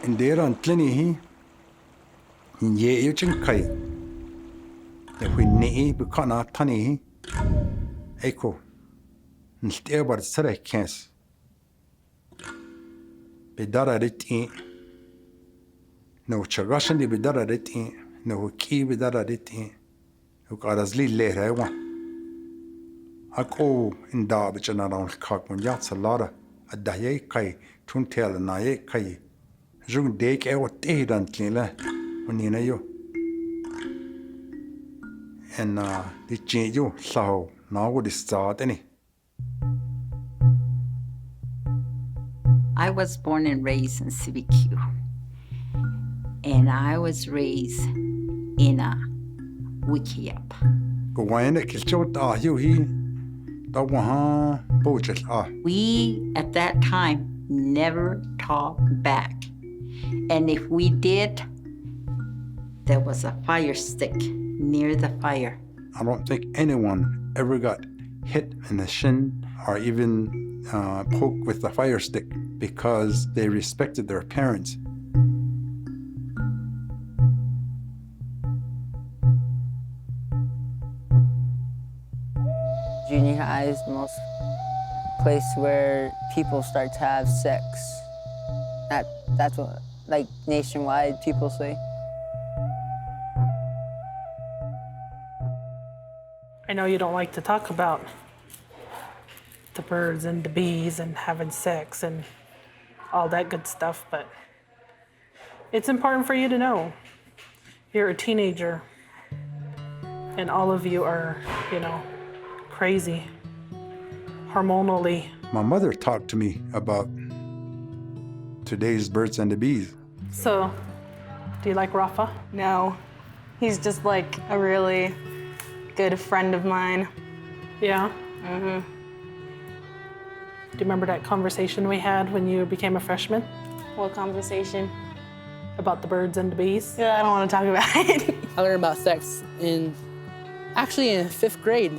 Indera antlini in ye yuchin kai. The winnie bukana tani echo. Nstebar sere kens. Bidara rit no chagashan di bidara rit no ki bidara rit no karazli lehra Ako in da bichana around kakun yat salada a daye kai tuntel na ye kai. Jung dek e wat e dan tlila unina yo. En di chin yo sao na wo di start any. I was born and raised in CBQ, and I was raised in a wiki-up. Go wine kilcho ta yo hi ta waha bochel We, at that time, never talked back. And if we did, there was a fire stick near the fire. I don't think anyone ever got hit in the shin or even poked with a fire stick because they respected their parents. Junior high is the most place where people start to have sex. That's what, like, nationwide people say. I know you don't like to talk about the birds and the bees and having sex and all that good stuff, but it's important for you to know. You're a teenager, and all of you are, crazy, hormonally. My mother talked to me about today's birds and the bees. So, do you like Rafa? No, he's just like a really good friend of mine. Yeah? Mm-hmm. Do you remember that conversation we had when you became a freshman? What conversation? About the birds and the bees? Yeah, I don't want to talk about it. I learned about sex actually in 5th grade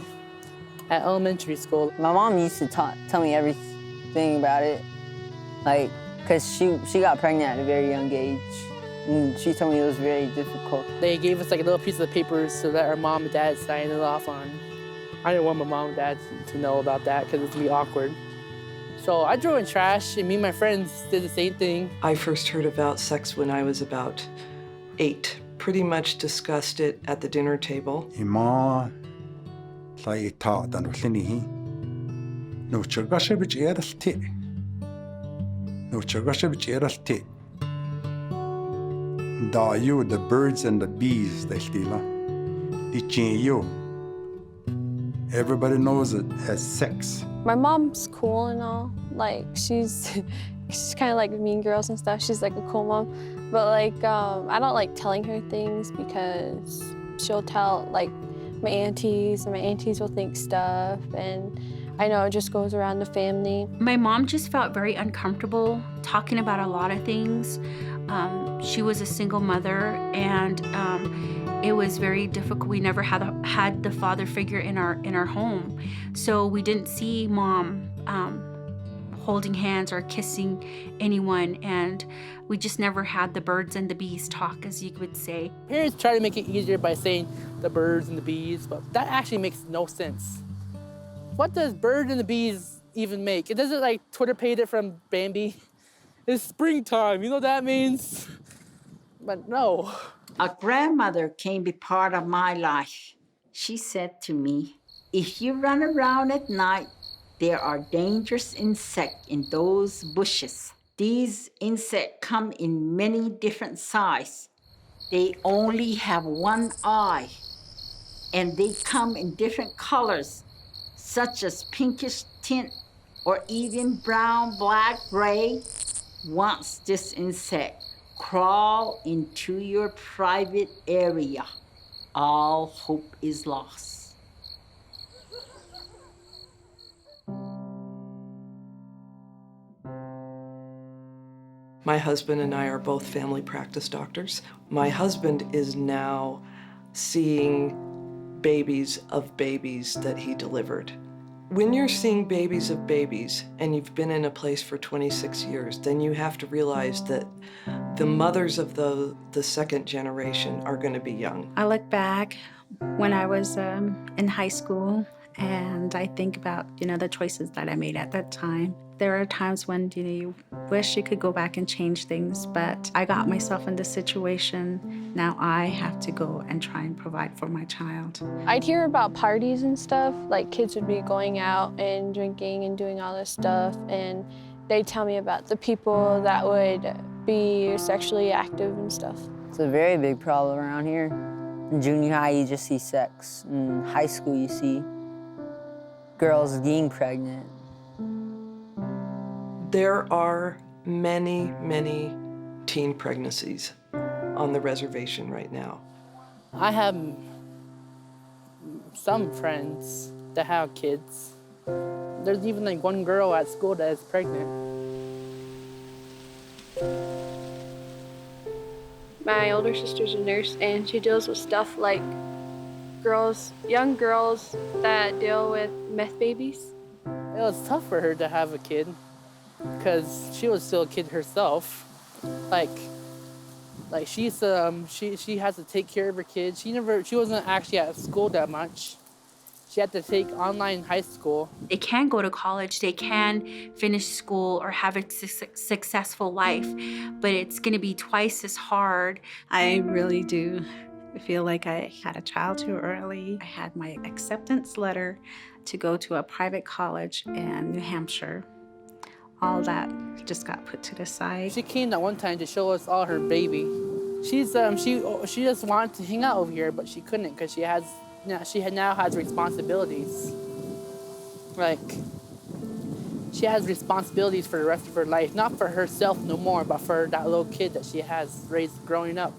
at elementary school. My mom used to tell me everything about it, like, because she got pregnant at a very young age. And she told me it was very difficult. They gave us like a little piece of paper so that our mom and dad signed it off on. I didn't want my mom and dad to know about that because it's gonna be awkward. So I threw in trash, and me and my friends did the same thing. I first heard about sex when I was about 8. Pretty much discussed it at the dinner table. Ima lai ta dan hlini no chagasha bich eralte. No chagasha bich eralte. Da you the birds and the bees they stila. Di chin you. Everybody knows it as sex. My mom's cool and all. Like, she's kind of like Mean Girls and stuff. She's like a cool mom. But like, I don't like telling her things because she'll tell like my aunties, and my aunties will think stuff. And I know it just goes around the family. My mom just felt very uncomfortable talking about a lot of things. She was a single mother, and it was very difficult. We never had the father figure in our home, so we didn't see mom holding hands or kissing anyone, and we just never had the birds and the bees talk, as you would say. Parents try to make it easier by saying the birds and the bees, but that actually makes no sense. What does bird and the bees even make? It doesn't like Twitter paid it from Bambi. It's springtime, you know what that means? But no. A grandmother came be part of my life. She said to me, if you run around at night, there are dangerous insects in those bushes. These insects come in many different sizes. They only have one eye, and they come in different colors, such as pinkish tint or even brown, black, gray. Once this insect crawl into your private area, all hope is lost. My husband and I are both family practice doctors. My husband is now seeing babies of babies that he delivered. When you're seeing babies of babies and you've been in a place for 26 years, then you have to realize that The mothers of the second generation are going to be young. I look back when I was in high school, and I think about, the choices that I made at that time. There are times when, you wish you could go back and change things, but I got myself in this situation. Now I have to go and try and provide for my child. I'd hear about parties and stuff, like kids would be going out and drinking and doing all this stuff, and they'd tell me about the people that would be sexually active and stuff. It's a very big problem around here. In junior high, you just see sex. In high school, you see girls getting pregnant. There are many, many teen pregnancies on the reservation right now. I have some friends that have kids. There's even like one girl at school that is pregnant. My older sister's a nurse, and she deals with stuff like young girls that deal with meth babies. It was tough for her to have a kid because she was still a kid herself. Like she has to take care of her kids. She wasn't actually at school that much. She had to take online high school. They can go to college, they can finish school or have a successful life, but it's gonna be twice as hard. I really do feel like I had a child too early. I had my acceptance letter to go to a private college in New Hampshire. All that just got put to the side. She came that one time to show us all her baby. She just wanted to hang out over here, but she couldn't because she now has responsibilities. Like, she has responsibilities for the rest of her life, not for herself no more, but for that little kid that she has raised growing up.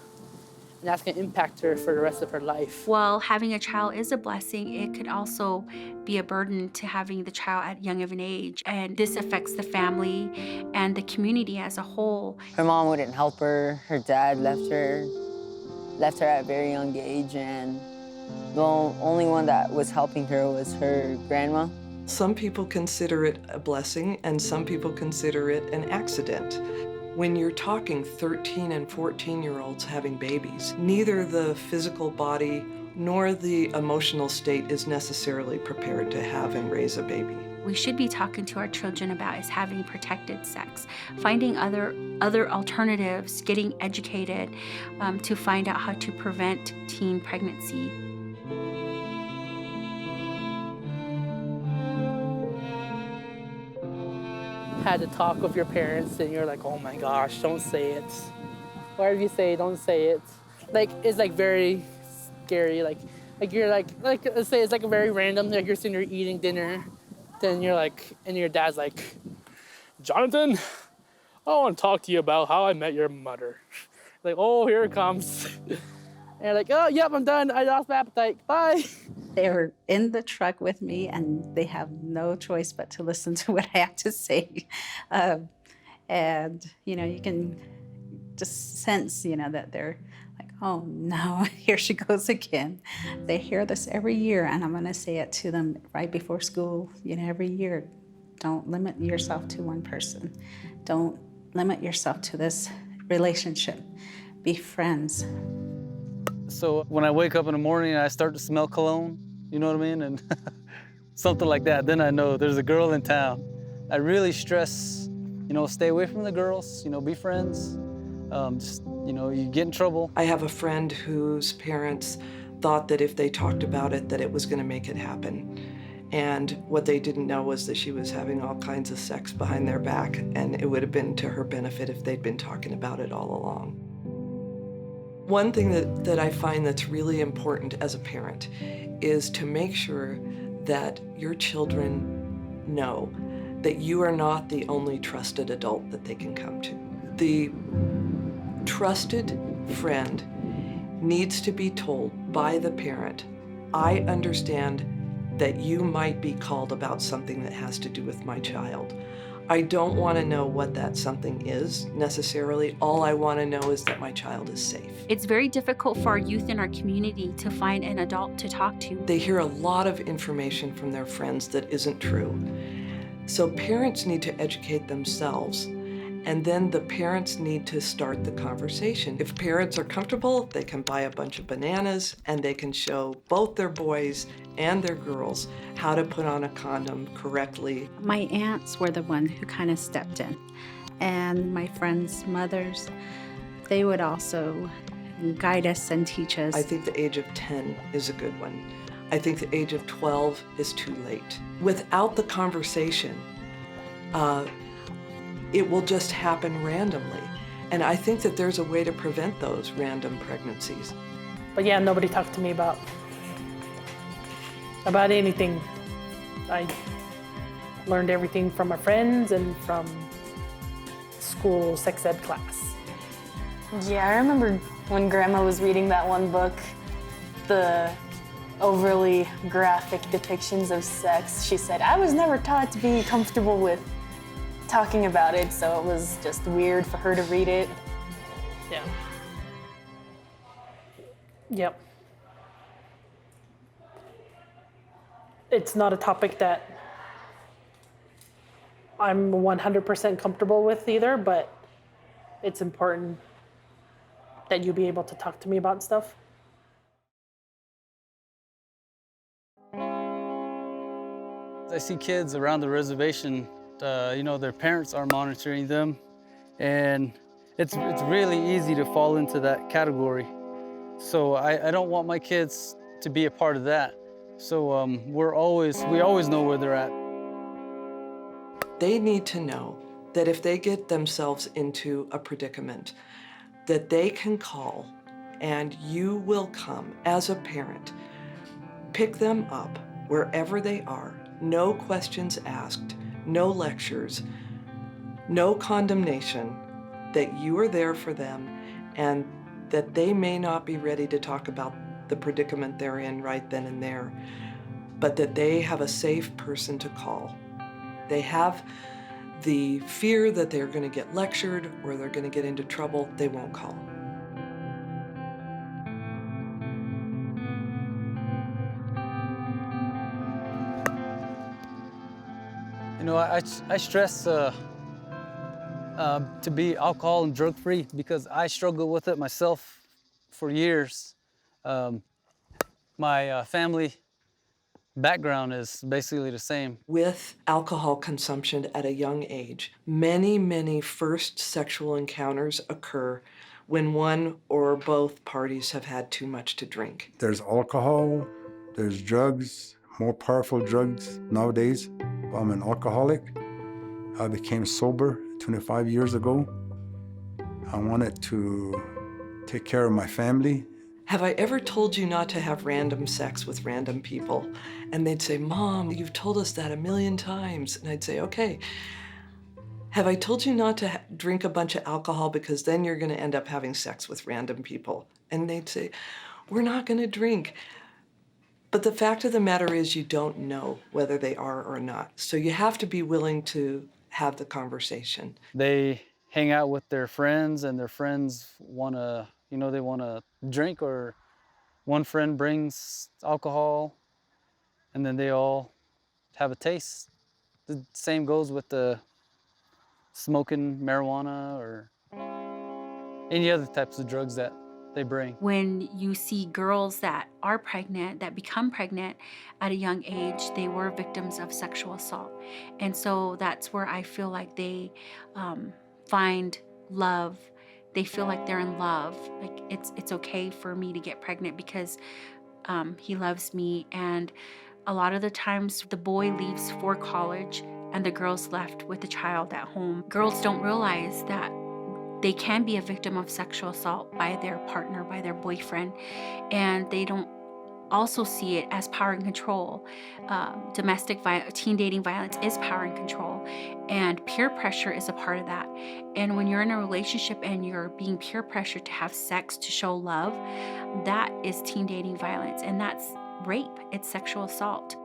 And that's gonna impact her for the rest of her life. While having a child is a blessing, it could also be a burden to having the child at young of an age. And this affects the family and the community as a whole. Her mom wouldn't help her. Her dad left her at a very young age, and the only one that was helping her was her grandma. Some people consider it a blessing, and some people consider it an accident. When you're talking 13 and 14-year-olds having babies, neither the physical body nor the emotional state is necessarily prepared to have and raise a baby. We should be talking to our children about is having protected sex, finding other alternatives, getting educated to find out how to prevent teen pregnancy. Had to talk with your parents, and you're like, oh my gosh, don't say it. Whatever you say, don't say it. Like, it's like very scary. Like you're like let's say it's like a very random, like you're sitting there eating dinner, then you're like, and your dad's like, Jonathan, I want to talk to you about how I met your mother. Like, oh, here it comes. And you're like, oh, yep, I'm done. I lost my appetite. Bye. They were in the truck with me, and they have no choice but to listen to what I have to say. And, you can just sense, that they're like, oh, no, here she goes again. They hear this every year, and I'm going to say it to them right before school, every year. Don't limit yourself to one person. Don't limit yourself to this relationship. Be friends. So when I wake up in the morning and I start to smell cologne, you know what I mean? And something like that, then I know there's a girl in town. I really stress, stay away from the girls, be friends. You get in trouble. I have a friend whose parents thought that if they talked about it, that it was going to make it happen. And what they didn't know was that she was having all kinds of sex behind their back, and it would have been to her benefit if they'd been talking about it all along. One thing that I find that's really important as a parent is to make sure that your children know that you are not the only trusted adult that they can come to. The trusted friend needs to be told by the parent, I understand that you might be called about something that has to do with my child. I don't want to know what that something is necessarily. All I want to know is that my child is safe. It's very difficult for our youth in our community to find an adult to talk to. They hear a lot of information from their friends that isn't true. So parents need to educate themselves And then the parents need to start the conversation. If parents are comfortable, they can buy a bunch of bananas and they can show both their boys and their girls how to put on a condom correctly. My aunts were the one who kind of stepped in, and my friends' mothers, they would also guide us and teach us. I think the age of 10 is a good one. I think the age of 12 is too late. Without the conversation, it will just happen randomly. And I think that there's a way to prevent those random pregnancies. But yeah, nobody talked to me about anything. I learned everything from my friends and from school sex ed class. Yeah, I remember when Grandma was reading that one book, the overly graphic depictions of sex. She said, I was never taught to be comfortable with talking about it, so it was just weird for her to read it. Yeah. Yep. It's not a topic that I'm 100% comfortable with either, but it's important that you be able to talk to me about stuff. I see kids around the reservation, their parents are monitoring them, and it's really easy to fall into that category. So I don't want my kids to be a part of that. So we always know where they're at. They need to know that if they get themselves into a predicament, that they can call and you will come as a parent, pick them up wherever they are, no questions asked, no lectures, no condemnation, that you are there for them and that they may not be ready to talk about the predicament they're in right then and there, but that they have a safe person to call. They have the fear that they're going to get lectured or they're going to get into trouble, they won't call. I stress to be alcohol and drug free because I struggled with it myself for years. My family background is basically the same. With alcohol consumption at a young age, many first sexual encounters occur when one or both parties have had too much to drink. There's alcohol, there's drugs, more powerful drugs nowadays. I'm an alcoholic. I became sober 25 years ago. I wanted to take care of my family. Have I ever told you not to have random sex with random people? And they'd say, Mom, you've told us that 1,000,000 times. And I'd say, okay. Have I told you not to drink a bunch of alcohol because then you're going to end up having sex with random people? And they'd say, we're not going to drink. But the fact of the matter is you don't know whether they are or not. So you have to be willing to have the conversation. They hang out with their friends and their friends want to, they want to drink, or one friend brings alcohol and then they all have a taste. The same goes with the smoking marijuana or any other types of drugs that they bring. When you see girls that are pregnant, that become pregnant at a young age, they were victims of sexual assault. And so that's where I feel like they find love. They feel like they're in love. Like it's okay for me to get pregnant because he loves me. And a lot of the times the boy leaves for college and the girl's left with the child at home. Girls don't realize that they can be a victim of sexual assault by their partner, by their boyfriend, and they don't also see it as power and control. Domestic violence, teen dating violence is power and control, and peer pressure is a part of that. And when you're in a relationship and you're being peer pressured to have sex to show love, that is teen dating violence, and that's rape. It's sexual assault.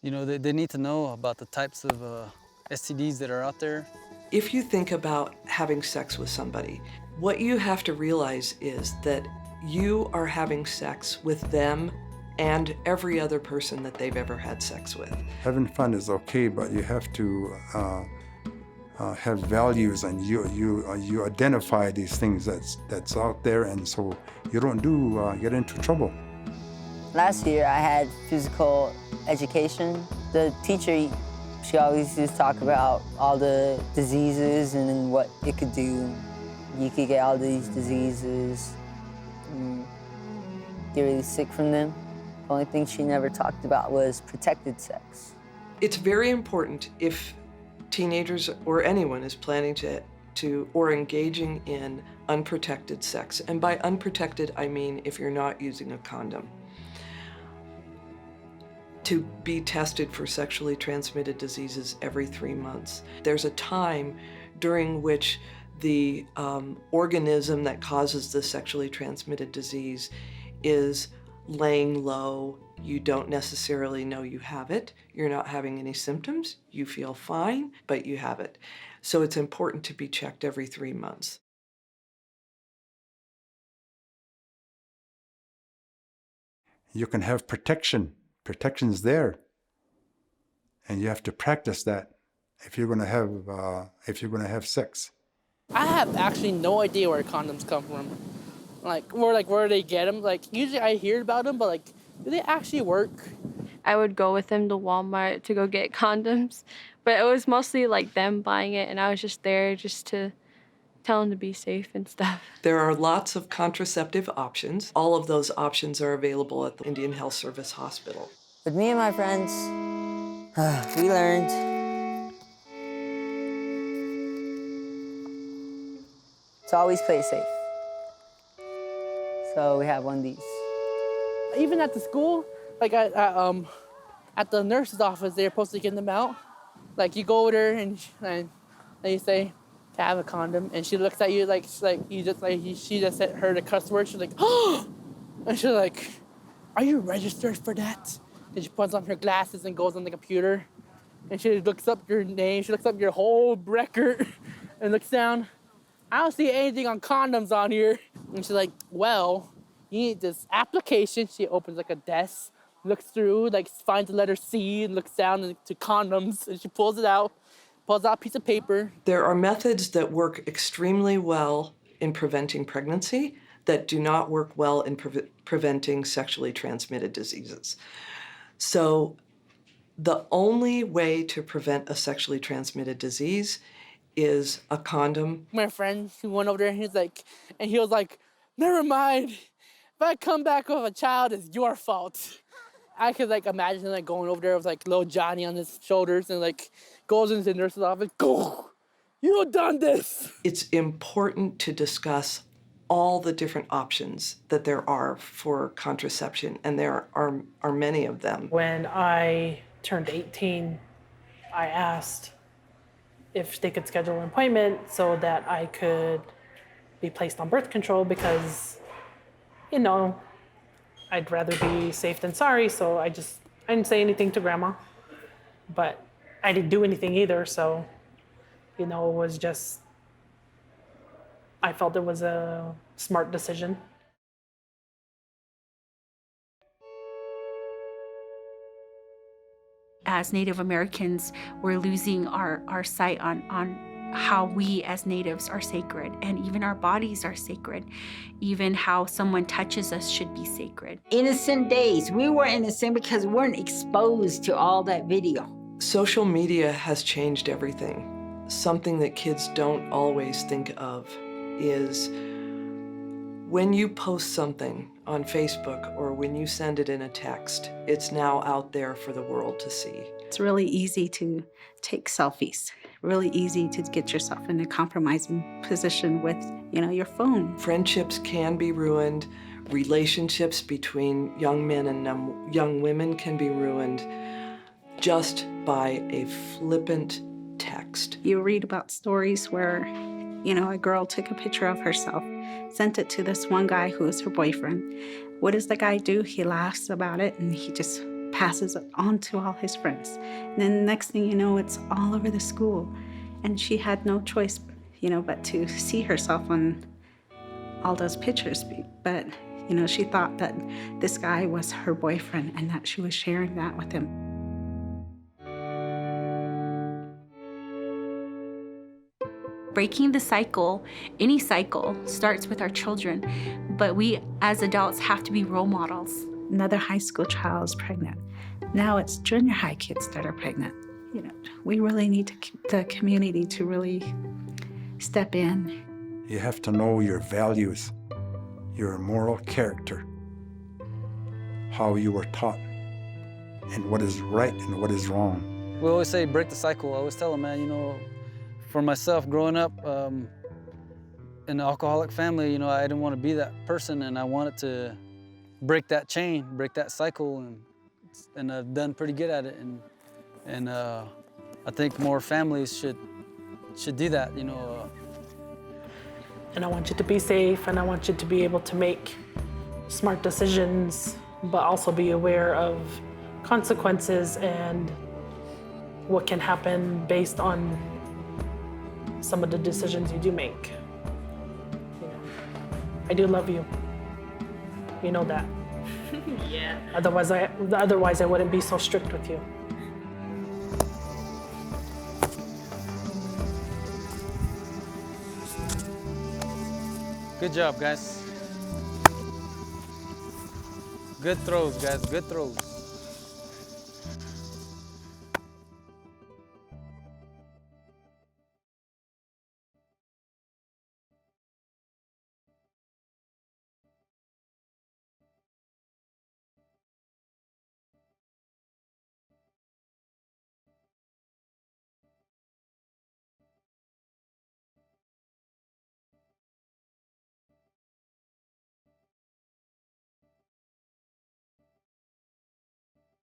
They need to know about the types of STDs that are out there. If you think about having sex with somebody, what you have to realize is that you are having sex with them and every other person that they've ever had sex with. Having fun is okay, but you have to have values, and you identify these things that's out there, and so you don't get into trouble. Last year I had physical education. The teacher, she always used to talk about all the diseases and what it could do. You could get all these diseases, get really sick from them. The only thing she never talked about was protected sex. It's very important if teenagers or anyone is planning to or engaging in unprotected sex. And by unprotected, I mean if you're not using a condom, to be tested for sexually transmitted diseases every 3 months. There's a time during which the organism that causes the sexually transmitted disease is laying low. You don't necessarily know you have it. You're not having any symptoms. You feel fine, but you have it. So it's important to be checked every 3 months. You can have protection. Protection's there, and you have to practice that if you're going to have sex. I have actually no idea where condoms come from. Where they get them. Usually I hear about them, but do they actually work? I would go with them to Walmart to go get condoms, but it was mostly them buying it, and I was just there just to tell them to be safe and stuff. There are lots of contraceptive options. All of those options are available at the Indian Health Service Hospital. With me and my friends, we learned to always play safe. So we have one of these. Even at the school, at the nurse's office, they're supposed to give them out. You go over there and they say to have a condom, and she looks at you she just said her the cuss word. She's like, oh, and she's like, are you registered for that? And she puts on her glasses and goes on the computer, and she looks up your name. She looks up your whole record, and looks down. I don't see anything on condoms on here. And she's like, well, you need this application. She opens a desk, looks through, finds the letter C, and looks down to condoms, and she pulls out a piece of paper. There are methods that work extremely well in preventing pregnancy that do not work well in preventing sexually transmitted diseases. So the only way to prevent a sexually transmitted disease is a condom. My friend who went over there, he was like, never mind. If I come back with a child, it's your fault. I could imagine going over there with little Johnny on his shoulders and goes into the nurse's office. Go, you done this. It's important to discuss all the different options that there are for contraception, and there are many of them. When I turned 18, I asked if they could schedule an appointment so that I could be placed on birth control because, I'd rather be safe than sorry, so I didn't say anything to Grandma, but I didn't do anything either, so, it was just, I felt it was a smart decision. As Native Americans, we're losing our sight on how we as Natives are sacred, and even our bodies are sacred. Even how someone touches us should be sacred. Innocent days. We were innocent because we weren't exposed to all that video. Social media has changed everything. Something that kids don't always think of is when you post something on Facebook or when you send it in a text, it's now out there for the world to see. It's really easy to take selfies, really easy to get yourself in a compromising position with, your phone. Friendships can be ruined. Relationships between young men and young women can be ruined just by a flippant text. You read about stories where, a girl took a picture of herself, sent it to this one guy who was her boyfriend. What does the guy do? He laughs about it and he just passes it on to all his friends. And then the next thing you know, it's all over the school. And she had no choice, but to see herself on all those pictures. But, You know, she thought that this guy was her boyfriend and that she was sharing that with him. Breaking the cycle, any cycle, starts with our children, but we as adults have to be role models. Another high school child is pregnant. Now it's junior high kids that are pregnant. You know, we really need the community to really step in. You have to know your values, your moral character, how you were taught, and what is right and what is wrong. We always say break the cycle. I always tell them, man, you know, for myself growing up in an alcoholic family, you know, I didn't want to be that person, and I wanted to break that chain, break that cycle, and I've done pretty good at it. And I think more families should do that, you know. And I want you to be safe, and I want you to be able to make smart decisions, but also be aware of consequences and what can happen based on some of the decisions you do make. You know, I do love you. You know that. Yeah. Otherwise I wouldn't be so strict with you. Good job, guys. Good throws, guys, good throws.